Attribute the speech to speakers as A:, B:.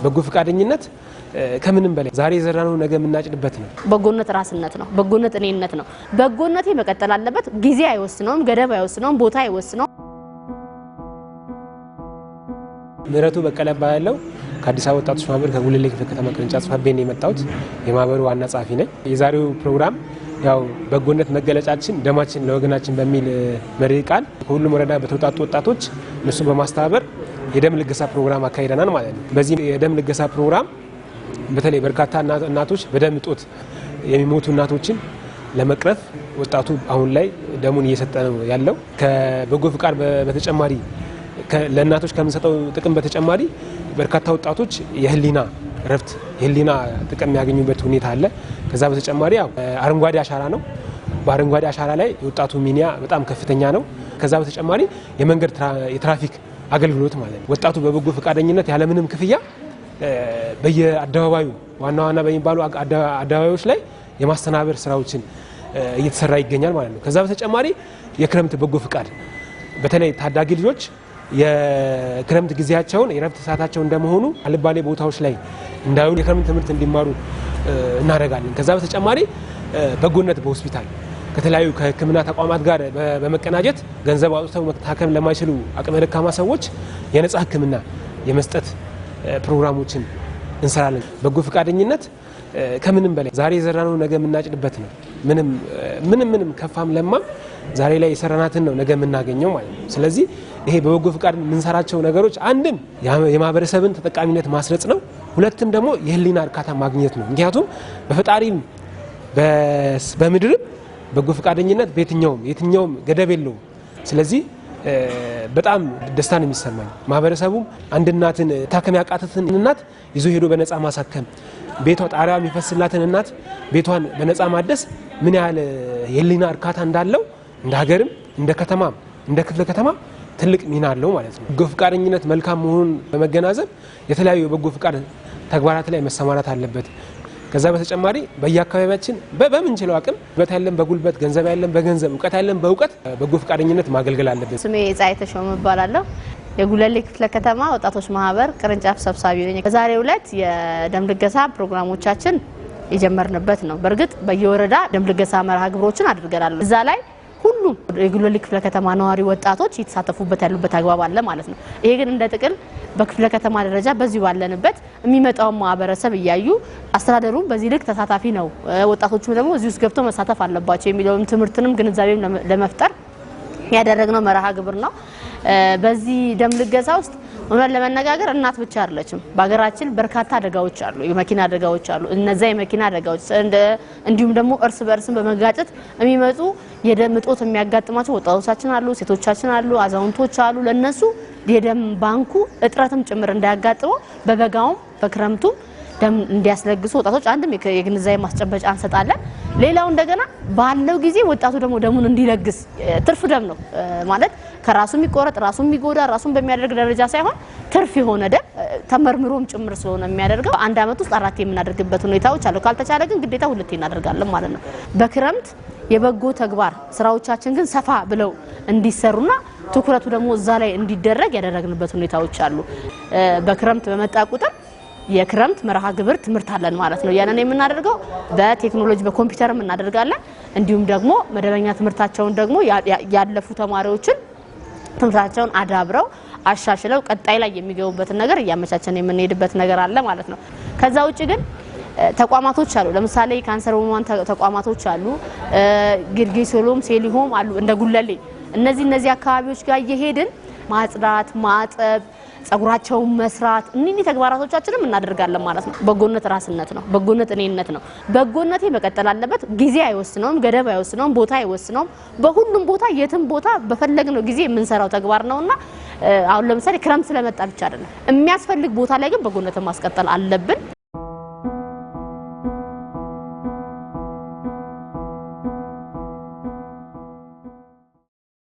A: በጎ ፍቃደኝነት ከምንም በላይ ዛሬ ዘራነው ነገ የምናጭድበት ነው።
B: በጎነት ራስነት ነው። በጎነት እኔነት ነው። በጎነቴ መቀጠል አለበት። ጊዜ አይወስነውም፣ ገደብ አይወስነውም፣ ቦታ አይወስነውም።
A: ምረቱ በቀለባ ያለው ከአዲስ አበባ ወጣቶች ማህበር ከጉለሌ ክፍለ ከተማ ቅርንጫፍ ጽሕፈት ቤት ነው የመጣሁት። የማህበሩ ዋና ጸሐፊ ነኝ። የዛሬው ፕሮግራም ያው በጎነት መገለጫችን ደማችን ለወገናችን በሚል መሪ ቃል ከሁሉም ወረዳ በተውጣጡ ወጣቶች እነሱን በማስተባበር የደም ልገሳ ፕሮግራም አካሂደናል ማለት ነው። በዚህ የደም ልገሳ ፕሮግራም በተለይ በርካታ እናቶች በደም እጦት የሚሞቱ እናቶችን ለመቅረፍ ወጣቱ አሁን ላይ ደሙን እየሰጠ ነው ያለው። ከበጎ ፍቃድ በተጨማሪ ለእናቶች ከምንሰጠው ጥቅም በተጨማሪ በርካታ ወጣቶች የህሊና ረፍት የህሊና ጥቅም ያገኙበት ሁኔታ አለ። ከዛ በተጨማሪ ያው አረንጓዴ አሻራ ነው። በአረንጓዴ አሻራ ላይ የወጣቱ ሚና በጣም ከፍተኛ ነው። ከዛ በተጨማሪ የመንገድ የትራፊክ አገልግሎት ማለት ነው። ወጣቱ በበጎ ፍቃደኝነት ያለምንም ክፍያ በየአደባባዩ ዋና በሚባሉ አደባባዮች ላይ የማስተናበር ስራዎችን እየተሰራ ይገኛል ማለት ነው። ከዛ በተጨማሪ የክረምት በጎ ፍቃድ በተለይ ታዳጊ ልጆች የክረምት ጊዜያቸውን የረፍት ሰዓታቸው እንደመሆኑ አልባሌ ቦታዎች ላይ እንዳይውሉ የክረምት ትምህርት እንዲማሩ እናደርጋለን። ከዛ በተጨማሪ በጎነት በሆስፒታል ከተለያዩ ከሕክምና ተቋማት ጋር በመቀናጀት ገንዘብ አውጥተው መታከም ለማይችሉ አቅመ ደካማ ሰዎች የነጻ ሕክምና የመስጠት ፕሮግራሞችን እንሰራለን። በጎ ፍቃደኝነት ከምንም በላይ ዛሬ ዘራነው ነገ የምናጭድበት ነው። ምንም ከፋም ለማም ዛሬ ላይ የሰራናትን ነው ነገ የምናገኘው ማለት ነው። ስለዚህ ይሄ በበጎ ፍቃድ የምንሰራቸው ነገሮች አንድም የማህበረሰብን ተጠቃሚነት ማስረጽ ነው፣ ሁለትም ደግሞ የህሊና እርካታ ማግኘት ነው። ምክንያቱም በፈጣሪም በምድርም በጎ ፍቃደኝነት የትኛውም ገደብ የለውም። ስለዚህ በጣም ደስታ ነው የሚሰማኝ። ማህበረሰቡም አንድ እናትን ታከም ያቃተትን እናት ይዞ ሄዶ በነፃ ማሳከም፣ ቤቷ ጣሪያ የሚፈስላትን እናት ቤቷን በነፃ ማደስ ምን ያህል የህሊና እርካታ እንዳለው እንደ ሀገርም እንደ ከተማም እንደ ክፍለ ከተማ ትልቅ ሚና አለው ማለት ነው። በጎ ፍቃደኝነት መልካም መሆኑን በመገናዘብ የተለያዩ የበጎ ፍቃድ ተግባራት ላይ መሰማራት አለበት። ከዛ በተጨማሪ በየአካባቢያችን በምንችለው አቅም ጉልበት ያለን በጉልበት፣ ገንዘብ ያለን በገንዘብ፣ እውቀት ያለን በእውቀት በጎ ፍቃደኝነት ማገልገል አለበት።
B: ስሜ ፀሐይ ተሾመ እባላለሁ። የጉለሌ ክፍለ ከተማ ወጣቶች ማህበር ቅርንጫፍ ሰብሳቢ ነኝ። በዛሬው ዕለት የደም ልገሳ ፕሮግራሞቻችን የጀመርንበት ነው። በእርግጥ በየወረዳ ደም ልገሳ መርሃ ግብሮችን አድርገናል። እዛ ላይ ሁሉም የጉለሌ ክፍለ ከተማ ነዋሪ ወጣቶች የተሳተፉበት ያሉበት አግባብ አለ ማለት ነው። ይሄ ግን እንደ ጥቅል በክፍለ ከተማ ደረጃ በዚህ ባለንበት የሚመጣው ማህበረሰብ እያዩ አስተዳደሩም በዚህ ልክ ተሳታፊ ነው፣ ወጣቶቹም ደግሞ እዚህ ውስጥ ገብተው መሳተፍ አለባቸው የሚለውን ትምህርትንም ግንዛቤም ለመፍጠር ያደረግነው መርሃ ግብር ነው። በዚህ ደም ልገሳ ውስጥ እውነት ለመነጋገር እናት ብቻ አይደለችም። በሀገራችን በርካታ አደጋዎች አሉ፣ የመኪና አደጋዎች አሉ። እነዛ የመኪና አደጋዎች እንዲሁም ደግሞ እርስ በእርስም በመጋጨት የሚመጡ የደም እጦት የሚያጋጥማቸው ወጣቶቻችን አሉ፣ ሴቶቻችን አሉ፣ አዛውንቶች አሉ። ለነሱ የደም ባንኩ እጥረትም ጭምር እንዳያጋጥመው በበጋውም በክረምቱም ደም እንዲያስለግሱ ወጣቶች አንድም የግንዛቤ ማስጨበጫ እንሰጣለን። ሌላው እንደገና ባለው ጊዜ ወጣቱ ደግሞ ደሙን እንዲለግስ ትርፍ ደም ነው ማለት ከራሱ የሚቆረጥ ራሱ የሚጎዳ ራሱን በሚያደርግ ደረጃ ሳይሆን ትርፍ የሆነ ደም ተመርምሮም ጭምር ስለሆነ የሚያደርገው አንድ አመት ውስጥ 4 የምናደርግበት ሁኔታዎች አሉ። ካልተቻለ ግን ግዴታ 2 እናደርጋለን ማለት ነው። በክረምት የበጎ ተግባር ስራዎቻችን ግን ሰፋ ብለው እንዲሰሩና ትኩረቱ ደግሞ እዛ ላይ እንዲደረግ ያደረግንበት ሁኔታዎች አሉ። በክረምት በመጣ ቁጥር የክረምት መርሃ ግብር ትምህርት አለን ማለት ነው። ያንን የምናደርገው በቴክኖሎጂ በኮምፒውተርም እናደርጋለን። እንዲሁም ደግሞ መደበኛ ትምህርታቸውን ደግሞ ያለፉ ተማሪዎችን ትምህርታቸውን አዳብረው አሻሽለው ቀጣይ ላይ የሚገቡበትን ነገር እያመቻቸን የምንሄድበት ነገር አለ ማለት ነው። ከዛ ውጪ ግን ተቋማቶች አሉ። ለምሳሌ ካንሰር ህሙማን ተቋማቶች አሉ፣ ጊርጌሶሎም ሴሊሆም አሉ እንደ ጉለሌ። እነዚህ አካባቢዎች ጋር እየሄድን ማጽዳት፣ ማጠብ፣ ጸጉራቸውን መስራት እነኚህ ተግባራቶቻችንም እናደርጋለን ማለት ነው። በጎነት ራስነት ነው። በጎነት እኔነት ነው። በጎነቴ መቀጠል አለበት። ጊዜ አይወስነውም፣ ገደብ አይወስነውም፣ ቦታ አይወስነውም። በሁሉም ቦታ የትም ቦታ በፈለግነው ጊዜ የምንሰራው ተግባር ነውና አሁን ለምሳሌ ክረምት ስለመጣ ብቻ አይደለም የሚያስፈልግ ቦታ ላይ ግን በጎነትን ማስቀጠል አለብን።